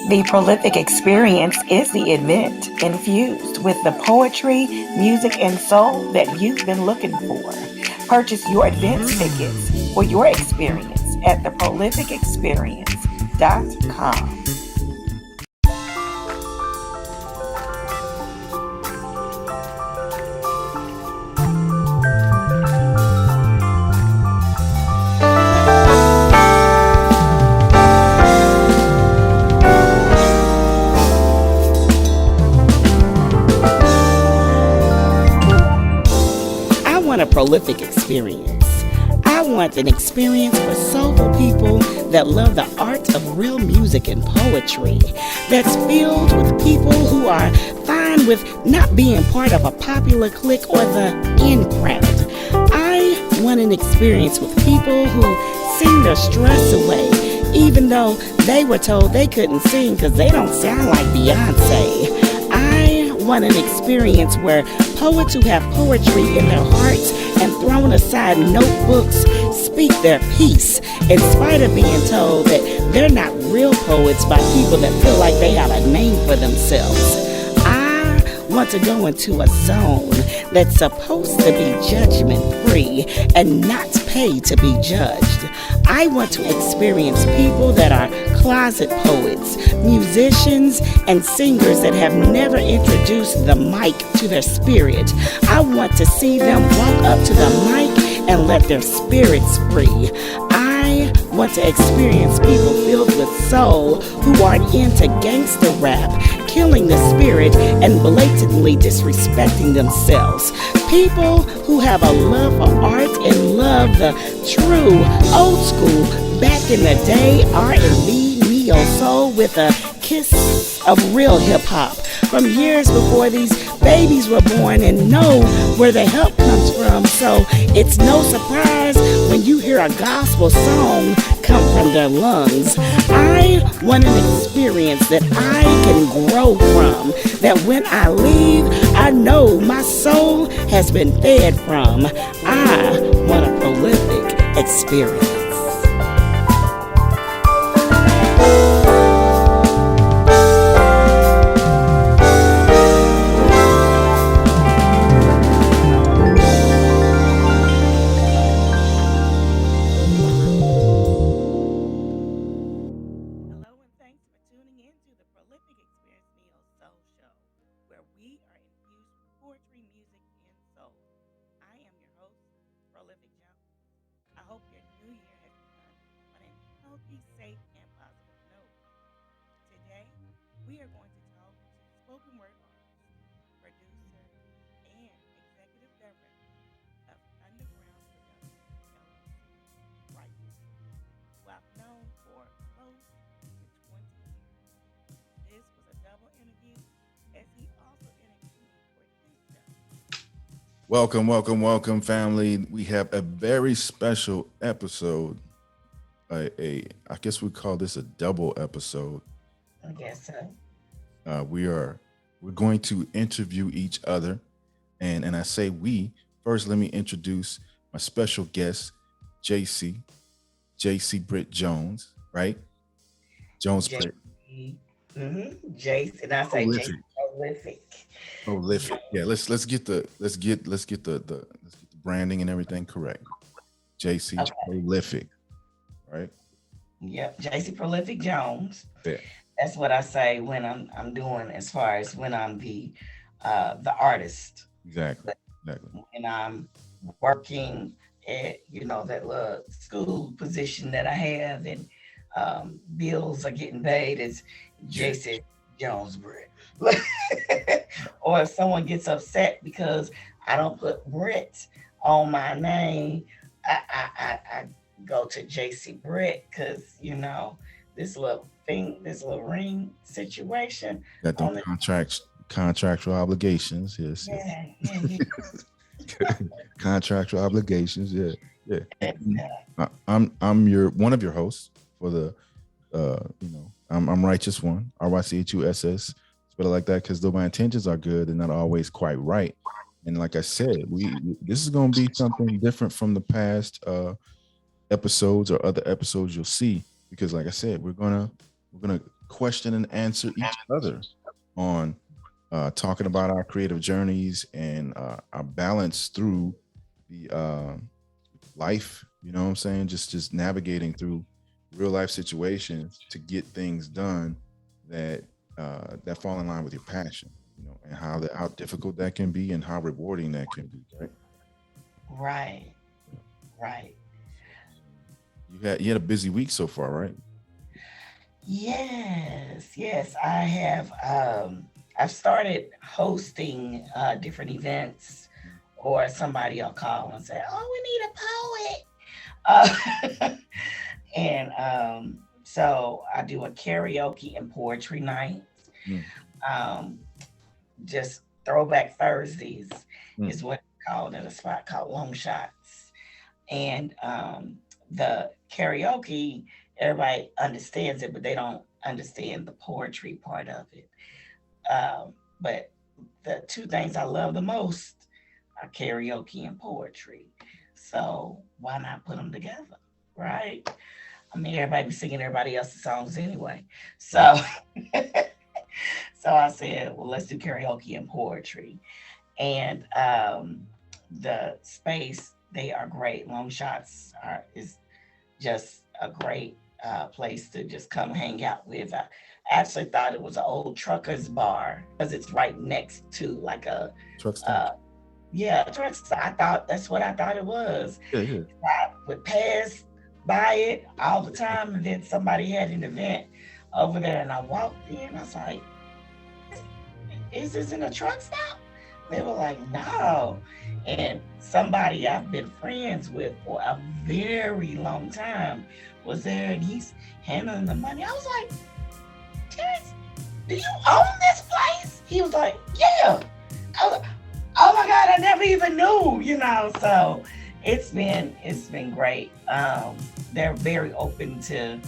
The Prolific Experience is the event infused with the poetry, music, and soul that you've been looking for. Purchase your advance tickets for your experience at theprolificexperience.com. A prolific experience. I want an experience for soulful people that love the art of real music and poetry, that's filled with people who are fine with not being part of a popular clique or the in crowd. I want an experience with people who sing their stress away, even though they were told they couldn't sing because they don't sound like Beyonce. I want an experience where poets who have poetry in their hearts and thrown aside notebooks speak their piece in spite of being told that they're not real poets by people that feel like they have a name for themselves. I want to go into a zone that's supposed to be judgment-free and not pay to be judged. I want to experience people that are closet poets, musicians, and singers that have never introduced the mic to their spirit. I want to see them walk up to the mic and let their spirits free. I want to experience people filled with soul who aren't into gangster rap, killing the spirit and blatantly disrespecting themselves. People who have a love for art and love the true old school back in the day R&B, neo soul with a kiss of real hip hop from years before these babies were born and know where the help comes from. So it's no surprise when you hear a gospel song come from their lungs. I want an experience that I can grow from, that when I leave, I know my soul has been fed from. I want a prolific experience. Safe and positive note. Today, we are going to talk to spoken word artist, producer, and executive director of Underground Productions LLC, Righteous, who I've known for close to 20 years. This was a double interview as he also interviewed me for his show. Welcome, family. We have a very special episode. I guess we call this a double episode. I guess so. We're going to interview each other, and I say we first. Let me introduce my special guest, Jones-Britt Jones, right? Jones-Britt. Jason, I say Jason Prolific. Yeah, let's get the branding and everything correct. JC Prolific. Right. Yep, JC Prolific Jones. Yeah. That's what I say when I'm doing as far as when I'm the artist. Exactly. When I'm working at that little school position that I have and bills are getting paid as JC Jones-Britt. Or if someone gets upset because I don't put Britt on my name, I go to JC Britt because this little ring situation. Got them contractual obligations. Yes. Yeah. Contractual obligations. Yeah. I'm one of your hosts for the I'm Righteous One, RYCHUSS. Spell it like that because though my intentions are good, they're not always quite right. And like I said, this is going to be something different from the past episodes or other episodes you'll see, because like I said, we're gonna question and answer each other on talking about our creative journeys and our balance through the life. You know what I'm saying? Just navigating through real life situations to get things done that that fall in line with your passion. You know, and how difficult that can be and how rewarding that can be. Right. Right. Right. You had a busy week so far, right? Yes, yes, I have. I've started hosting different events, or somebody will call and say, "Oh, we need a poet," and so I do a karaoke and poetry night. Mm, Um, just Throwback Thursdays mm, is what it's called at a spot called Long Shots, and the karaoke, everybody understands it, but they don't understand the poetry part of it. But the two things I love the most are karaoke and poetry. So why not put them together, right? I mean, everybody be singing everybody else's songs anyway. right. So, so I said, well, let's do karaoke and poetry. And the space, they are great. Long Shots is just a great place to just come hang out with. I actually thought it was an old truckers bar because it's right next to like a Truck stop. uh, yeah, truck stop. I thought that's what I thought it was. Yeah, yeah. I would pass by it all the time, and then somebody had an event over there, and I walked in. I was like, "Is this in a truck stop?" They were like, "No." And somebody I've been friends with for a very long time was there, and he's handling the money. I was like, "Terrence, do you own this place?" He was like, "Yeah." I was like, "Oh my God, I never even knew," you know. So it's been great. They're very open to,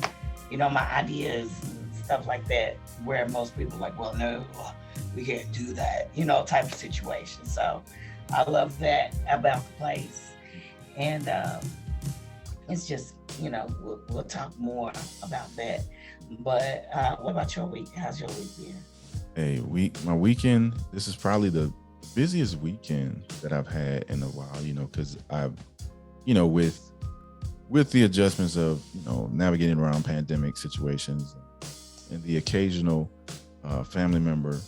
my ideas and stuff like that. Where most people are like, "Well, no, we can't do that," type of situation. So I love that about the place, and it's just, we'll talk more about that. But what about your week? How's your week been? My weekend. This is probably the busiest weekend that I've had in a while. Because I've, with the adjustments of navigating around pandemic situations and the occasional family member,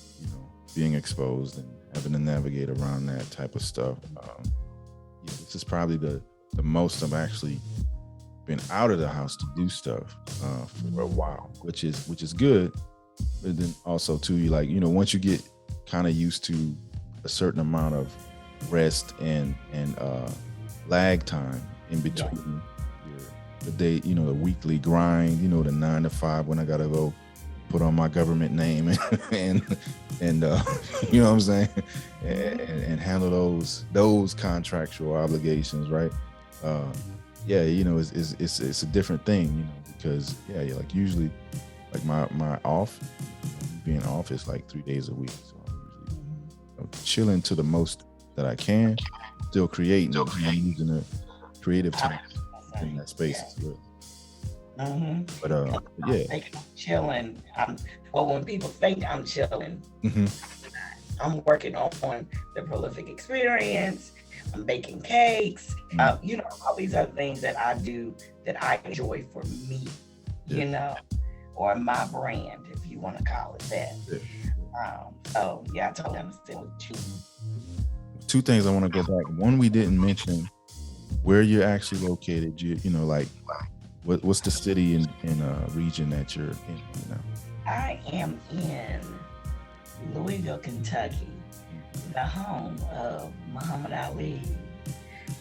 being exposed and having to navigate around that type of stuff. This is probably the most I've actually been out of the house to do stuff for a while, which is good. But then also too, once you get kind of used to a certain amount of rest and lag time in between the day, the weekly grind, the 9 to 5 when I gotta go put on my government name and you know what I'm saying, and handle those contractual obligations, right? It's a different thing, because like usually like my off, being off is like 3 days a week, so I'm usually chilling to the most that I can, still creating. I'm using the creative time in that space as well. But I'm thinking I'm chilling. When people think I'm chilling, I'm working on the prolific experience. I'm baking cakes. All these other things that I do that I enjoy for me, or my brand, if you want to call it that. I totally understand what you. Two things I want to go back. One, we didn't mention where you're actually located. What's the city and region that you're in now? I am in Louisville, Kentucky, the home of Muhammad Ali,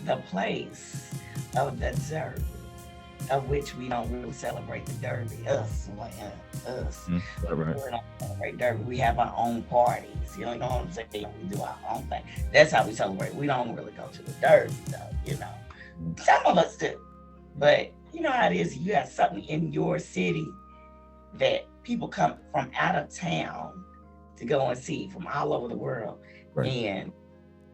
the place of the Derby, of which we don't really celebrate the Derby. Us. Right. We don't celebrate Derby. We have our own parties. You know what I'm saying? We do our own thing. That's how we celebrate. We don't really go to the Derby, though. Some of us do, but you know how it is. You have something in your city that people come from out of town to go and see from all over the world. Right. And,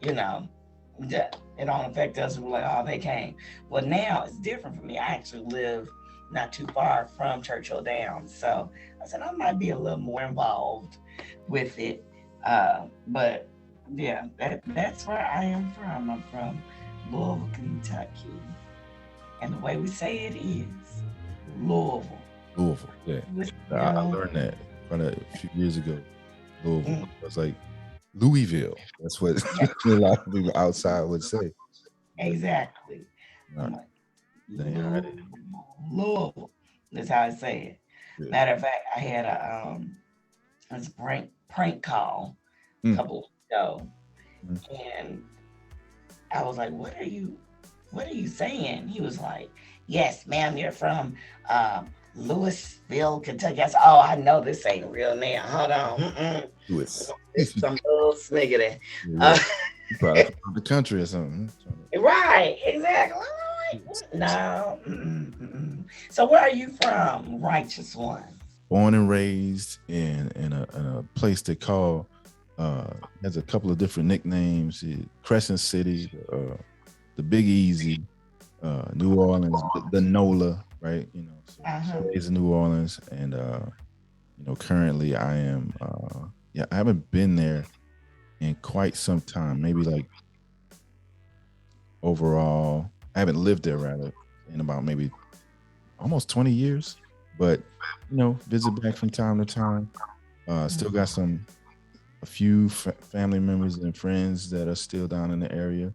it don't affect us. We're like, oh, they came. Well, now it's different for me. I actually live not too far from Churchill Downs. So I said I might be a little more involved with it. But yeah, that's where I am from. I'm from Louisville, Kentucky. And the way we say it is Louisville. Louisville, yeah. I learned that a few years ago. Louisville. I was like, Louisville. That's what a lot of people outside would say. Exactly. Right. Louisville. That's how I say it. Yeah. Matter of fact, I had a prank call a couple weeks ago, and I was like, "What are you saying?" He was like, "Yes, ma'am, you're from Louisville, Kentucky." I said, "Oh, I know this ain't real name. Hold on, Louis. It's some little sniggity." Probably from the country or something. Right, exactly. No. So where are you from, Righteous One? Born and raised in a place they call has a couple of different nicknames. Crescent City, the Big Easy, New Orleans, the NOLA, right? You know, so raised in New Orleans, and you know, currently I am I haven't been there in quite some time. Maybe like overall, I haven't lived there rather in about maybe almost 20 years, but you know, visit back from time to time. Still got a few family members and friends that are still down in the area.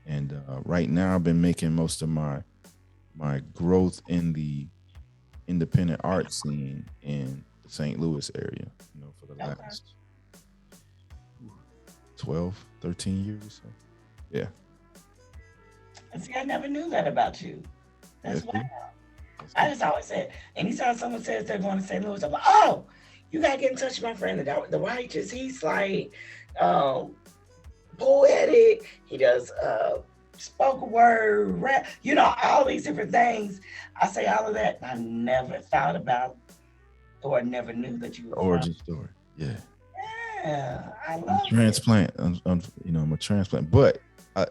And right now I've been making most of my growth in the independent art scene in the St. Louis area, you know, for the last 12, 13 years or so. Yeah. See, I never knew that about you. That's wild. I just always said, anytime someone says they're going to St. Louis, I'm like, oh, you got to get in touch with my friend, the Righteous. He's like poetic. He does spoken word, rap, you know, all these different things. I say all of that. I never thought about or never knew that you were origin story. Yeah. Yeah, I love transplant. You know, I'm a transplant. But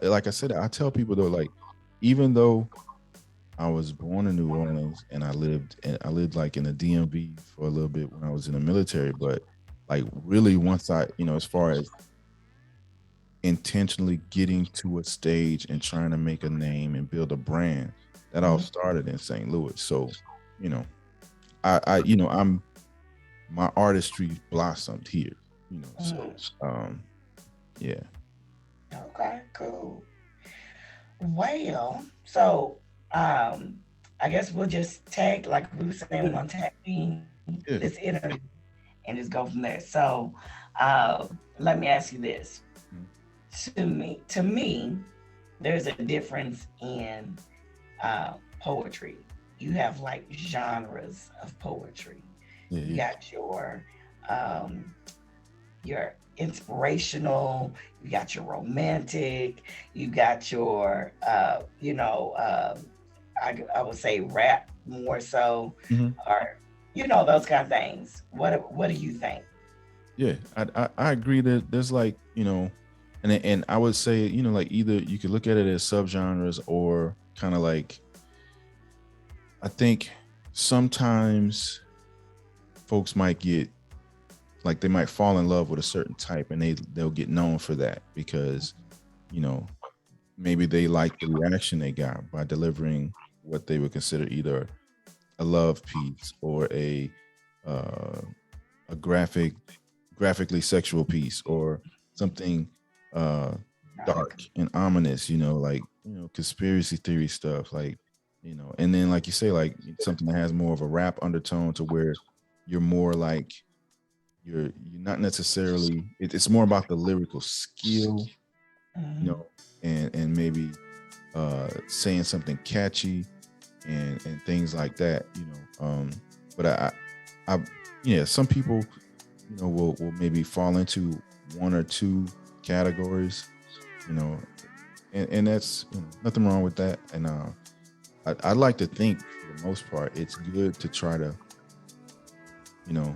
like I said, I tell people though, like, even though I was born in New Orleans and I lived like in the DMV for a little bit when I was in the military, but like really once I, you know, as far as intentionally getting to a stage and trying to make a name and build a brand, that all started in St. Louis. So, you know, I you know, my artistry blossomed here, you know, so yeah. Okay, cool. Well, so I guess we'll just tag, like we were saying, we're gonna tag this interview and just go from there. So let me ask you this. To me, there's a difference in poetry. You have like genres of poetry. You got your inspirational, you got your romantic, you got your you know, I would say rap more so, or you know, those kind of things. What do you think? Yeah, I agree that there's like, you know, and I would say, you know, like either you could look at it as subgenres or kind of like, I think sometimes folks might get like, they might fall in love with a certain type and they'll get known for that because, you know, maybe they like the reaction they got by delivering what they would consider either a love piece or a graphically sexual piece or something dark and ominous, you know, like, you know, conspiracy theory stuff, like, you know, and then like you say, like something that has more of a rap undertone to where you're more like, you're not necessarily, it's more about the lyrical skill, you know, and maybe saying something catchy and things like that, you know. But I yeah, some people, you know, will maybe fall into one or two categories, you know, and that's, you know, nothing wrong with that. And I'd like to think for the most part, it's good to try to, you know,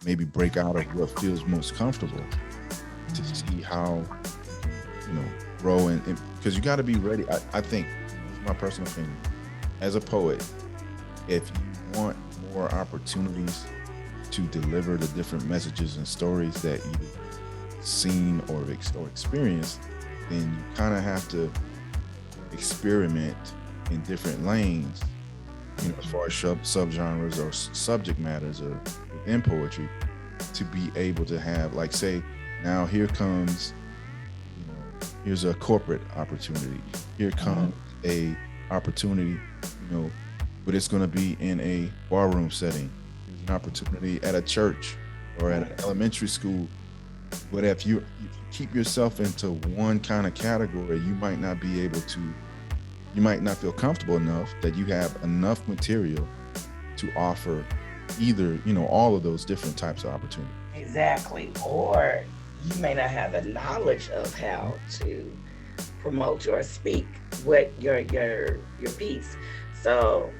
maybe break out of what feels most comfortable to see how, you know, grow and because you got to be ready. I think, my personal opinion, as a poet, if you want more opportunities to deliver the different messages and stories that you've seen or experienced, then you kind of have to experiment in different lanes, as far as subgenres or subject matters or within poetry, to be able to have, like, say, now here comes, here's a corporate opportunity. Here comes a opportunity, but it's going to be in a barroom setting. There's an opportunity at a church or at an elementary school. But if you keep yourself into one kind of category, you might not feel comfortable enough that you have enough material to offer either, all of those different types of opportunities. Exactly. Or you may not have the knowledge of how to promote or speak what your piece. So,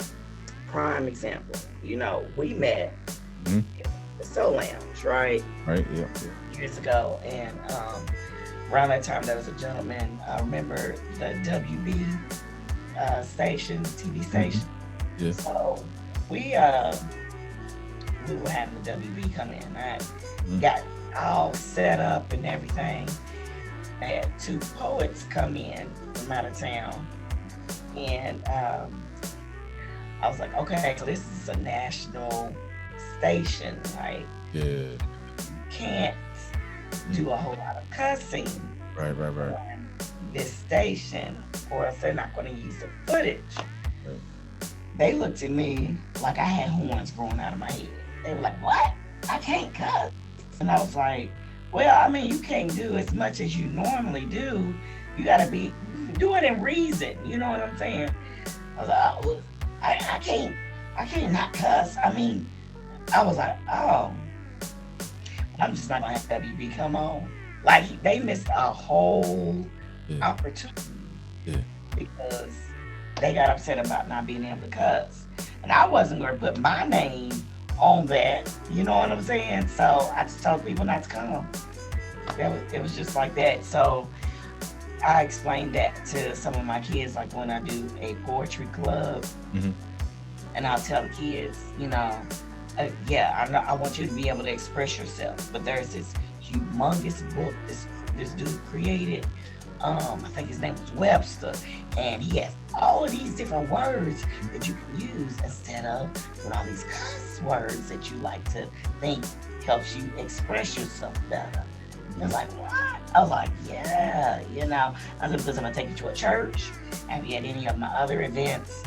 prime example, we met in the Soul Lounge, right? Right, yeah. Years ago, and around that time there was a gentleman, I remember the WB station, TV station. Yeah. So we were having the WB come in. I got all set up and everything. I had 2 poets come in from out of town, and I was like, okay, so this is a national station, right? Yeah. You can't do a whole lot of cussing. Right. On this station, or else they're not going to use the footage. Right. They looked at me like I had horns growing out of my head. They were like, what? I can't cuss. And I was like, well, you can't do as much as you normally do. You got to be doing it in reason. You know what I'm saying? I was like, oh, I can't not cuss. I was like, oh, I'm just not going to have WB come on. Like, they missed a whole opportunity because they got upset about not being able to cuss. And I wasn't going to put my name on that. You know what I'm saying? So I just told people not to come. It was just like that. So I explained that to some of my kids, like when I do a poetry club, and I'll tell the kids, I want you to be able to express yourself. But there's this humongous book this dude created. I think his name was Webster, and he has all of these different words that you can use instead of with all these cuss words that you like to think helps you express yourself better. I was like, what? I was like, yeah, I said, because I'm gonna take you to a church. Have you had any of my other events?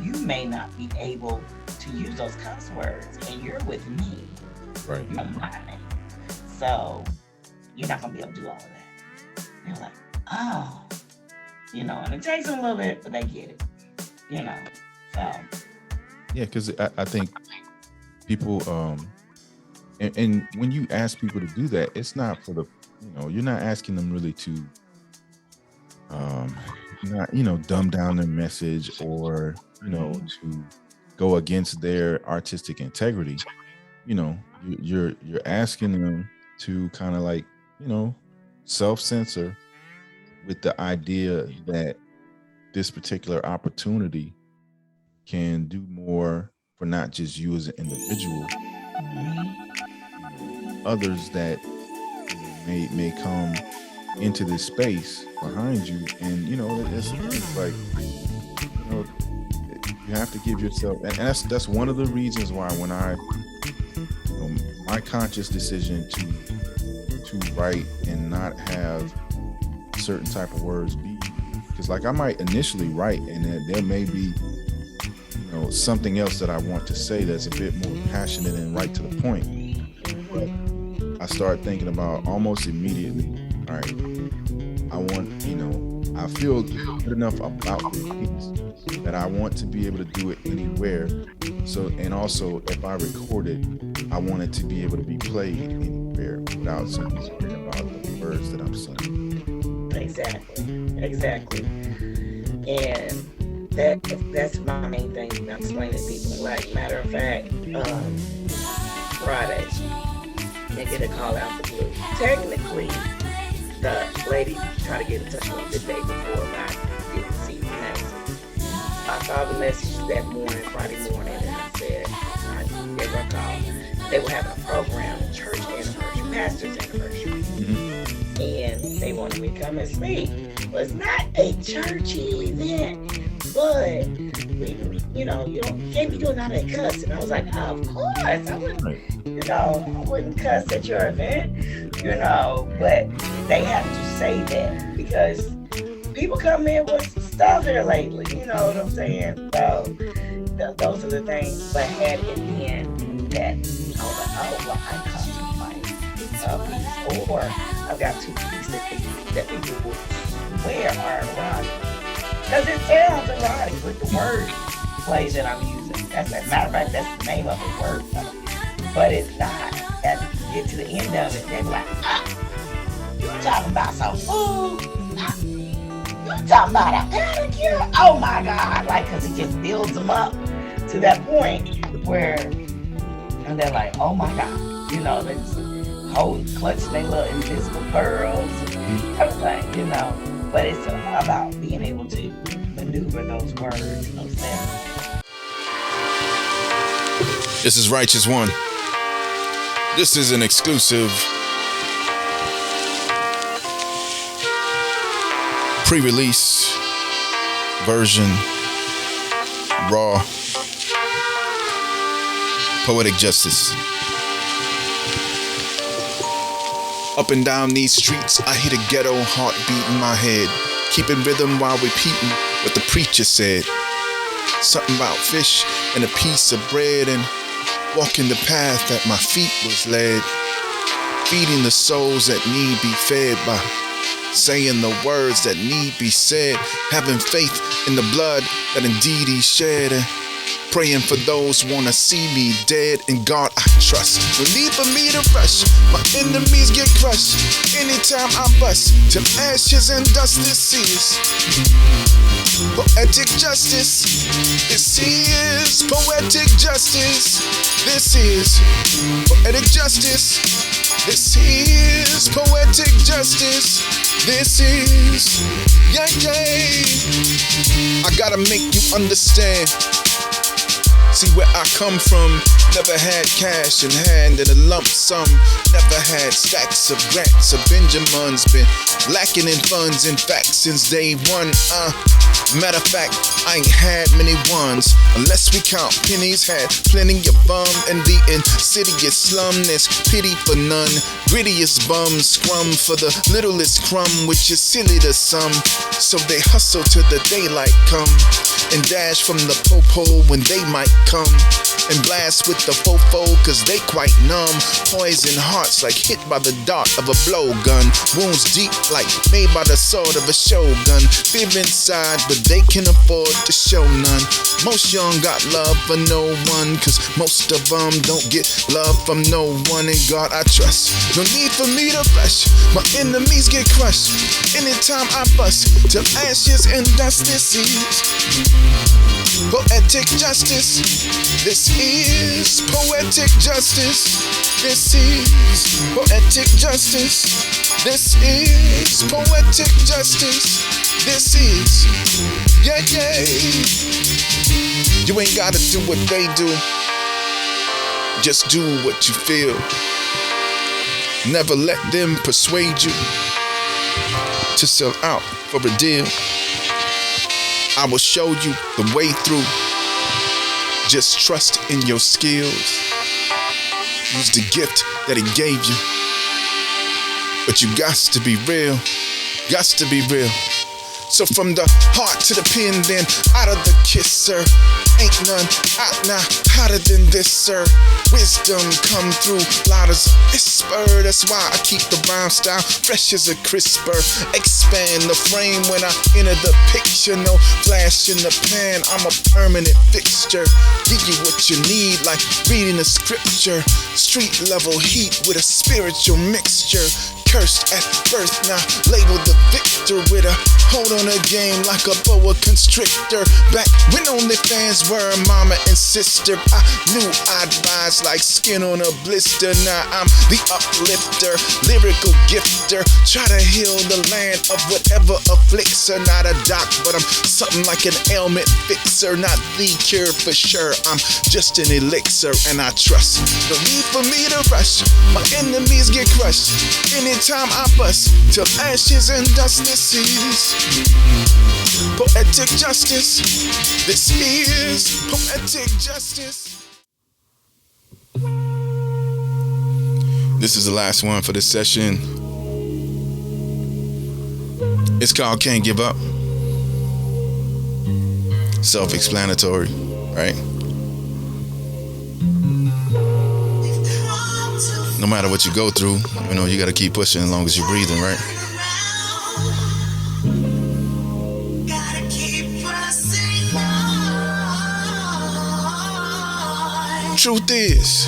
You may not be able to use those cuss words, and you're with me. Right. You're mine. So you're not gonna be able to do all of that. They're like, oh, and it takes them a little bit, but they get it, so. Yeah, because I think people, and when you ask people to do that, it's not for the, you're not asking them really to, not, dumb down their message or, to go against their artistic integrity. You're asking them to kind of like, self-censor with the idea that this particular opportunity can do more for not just you as an individual, others that may come into this space behind you. And it's like, you have to give yourself, and that's one of the reasons why when I, my conscious decision to write and not have certain type of words be, because like I might initially write and then there may be something else that I want to say that's a bit more passionate and right to the point, but I start thinking about almost immediately, all right, I feel good enough about this piece that I want to be able to do it anywhere. So, and also if I record it, I want it to be able to be played anywhere without somebody worrying about the words that I'm saying. Exactly. And that's my main thing. I'm explaining to people. Like, matter of fact, Friday, they get a call out the blue. Technically, the lady tried to get in touch with me the day before, but I didn't see the message. I saw the message that morning, Friday morning, and I said, they were called. They were having a program, church anniversary, pastor's anniversary, and they wanted me to come and speak. Well, it's not a churchy event, but you can't be doing all that cussing. I was like, of course, I wouldn't, I wouldn't cuss at your event, but they have to say that because people come in with stuff here lately, you know what I'm saying? So those are the things, but had it been that, I come to my piece, or I've got 2 pieces that people will swear are erotic. Because it sounds erotic with the word plays that I'm using. As a matter of fact, that's the name of the word. But it's not. As you get to the end of it, they're like, you talking about some food? You talking about a pedicure? Oh my God. Like, because it just builds them up to that point where, and they're like, oh my God. They just clutching their little invisible pearls and everything, But it's about being able to maneuver those words and those sounds. This is Righteous One. This is an exclusive pre-release version, raw, poetic justice. Up and down these streets, I hear the ghetto heartbeat in my head, keeping rhythm while repeating what the preacher said. Something about fish and a piece of bread and walking the path that my feet was led, feeding the souls that need be fed by saying the words that need be said, having faith in the blood that indeed he shed, and praying for those who wanna see me dead. In God I trust. No need for me to rush. My enemies get crushed anytime I bust to ashes and dust. This is poetic justice. This is poetic justice. This is poetic justice. This is poetic justice. This is I gotta make you understand. See where I come from, never had cash in hand in a lump sum, never had stacks of grants of Benjamins, been lacking in funds, in fact, since day one, matter of fact, I ain't had many ones, unless we count pennies, had plenty of bum, and the insidious slum, there's pity for none, grittiest bums, scrum for the littlest crumb, which is silly to some, so they hustle till the daylight come, and dash from the po-po when they might come, and blast with the fofo cause they quite numb, poison hearts like hit by the dart of a blowgun, wounds deep like made by the sword of a shogun, fear inside but they can afford to show none, most young got love for no one, cause most of them don't get love from no one, in God I trust, no need for me to rush, my enemies get crushed, anytime I bust, till ashes and dust. This is poetic justice. This is poetic justice. This is poetic justice. This is poetic justice. This is You ain't gotta do what they do. Just do what you feel. Never let them persuade you to sell out for a deal. I will show you the way through. Just trust in your skills. Use the gift that he gave you. But you got to be real. Got to be real. So from the heart to the pen, then out of the kiss, sir. Ain't none out now hotter than this, sir. Wisdom come through loud as a whisper. That's why I keep the rhyme style fresh as a crisper. Expand the frame when I enter the picture. No flash in the pan, I'm a permanent fixture. Give you what you need like reading a scripture. Street level heat with a spiritual mixture. cursed at birth, now labeled the victor with a hold on a game like a boa constrictor. Back when only fans were mama and sister, I knew I'd rise like skin on a blister. Now I'm the uplifter, lyrical gifter, try to heal the land of whatever afflicts her. Not a doc, but I'm something like an ailment fixer, not the cure for sure. I'm just an elixir and I trust. No need for me to rush, my enemies get crushed anytime I bust. Till ashes and dust, this is poetic justice. This is poetic justice. This is the last one for this session. It's called Can't Give Up. Self-explanatory, right? No matter what you go through, you know, you gotta keep pushing as long as you're breathing, right? Truth is,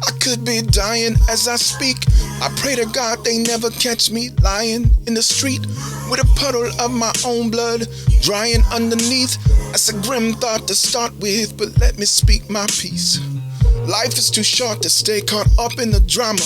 I could be dying as I speak. I pray to God they never catch me lying in the street with a puddle of my own blood drying underneath. That's a grim thought to start with, but let me speak my piece. Life is too short to stay caught up in the drama.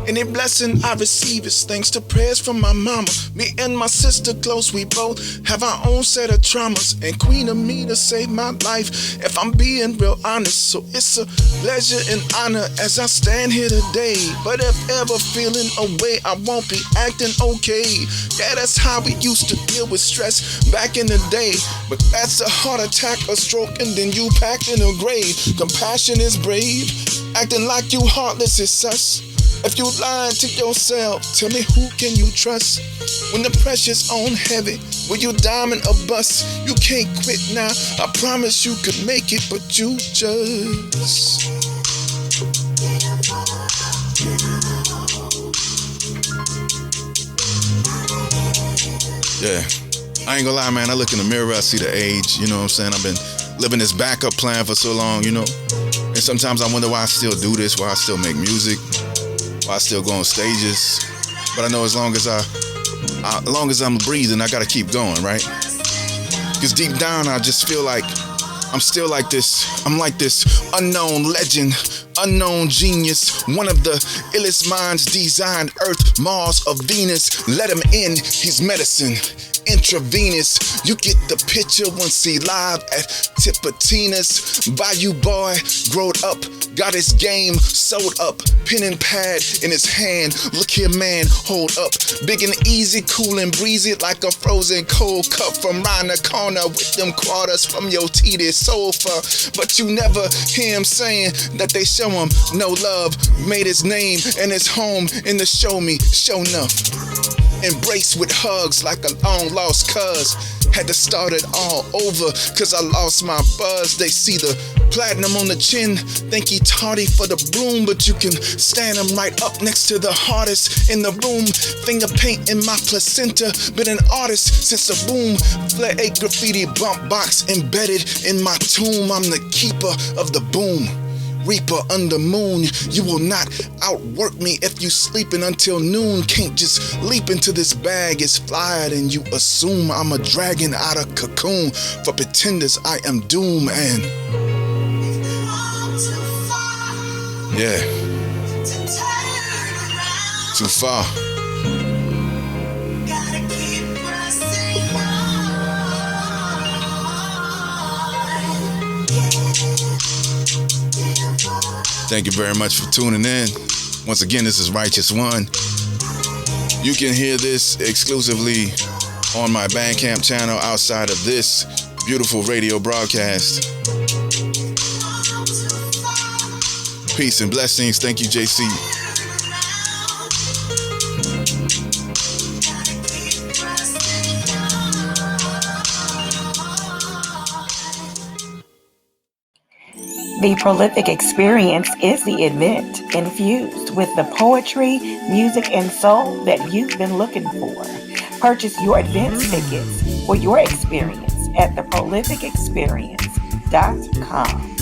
Any blessing I receive is thanks to prayers from my mama. Me and my sister close, we both have our own set of traumas. And queen of me to save my life, if I'm being real honest. So it's a pleasure and honor as I stand here today. But if ever feeling away, I won't be acting okay. Yeah, that's how we used to deal with stress back in the day. But that's a heart attack, a stroke, and then you packed in a grave. Compassion is brave, acting like you heartless is sus. If you lying to yourself, tell me who can you trust? When the pressure's on heavy, will you diamond or bust? You can't quit now, I promise you could make it, but you just... Yeah, I ain't gonna lie, man, I look in the mirror, I see the age, you know what I'm saying? I've been living this backup plan for so long, you know? And sometimes I wonder why I still do this, why I still make music, I still go on stages, but I know as long as I'm breathing, I gotta keep going, right? Because deep down, I just feel like I'm still like this. I'm like this unknown legend, unknown genius, one of the illest minds designed Earth, Mars, or Venus. Let him in, he's medicine. Intravenous, you get the picture once he live at Tipitina's. Bayou boy, growed up, got his game sewed up, pen and pad in his hand. Look here, man, hold up, big and easy, cool and breezy, like a frozen cold cup from round the corner with them quarters from your heated sofa. But you never hear him saying that they show him no love. Made his name and his home in the show me, show enough. Embraced with hugs like a long lost cuz. Had to start it all over, cause I lost my buzz. They see the platinum on the chin, think he tardy for the bloom, but you can stand him right up next to the hardest in the room. Finger paint in my placenta, been an artist since the boom. Flare 8 graffiti bump box embedded in my tomb. I'm the keeper of the boom. Reaper under moon, you will not outwork me if you sleeping until noon. Can't just leap into this bag, it's flyer and you assume I'm a dragon out of cocoon. For pretenders I am doom and yeah, too far. Thank you very much for tuning in. Once again, this is Righteous One. You can hear this exclusively on my Bandcamp channel outside of this beautiful radio broadcast. Peace and blessings. Thank you, JC. The Prolific Experience is the event infused with the poetry, music, and soul that you've been looking for. Purchase your advance tickets for your experience at theprolificexperience.com.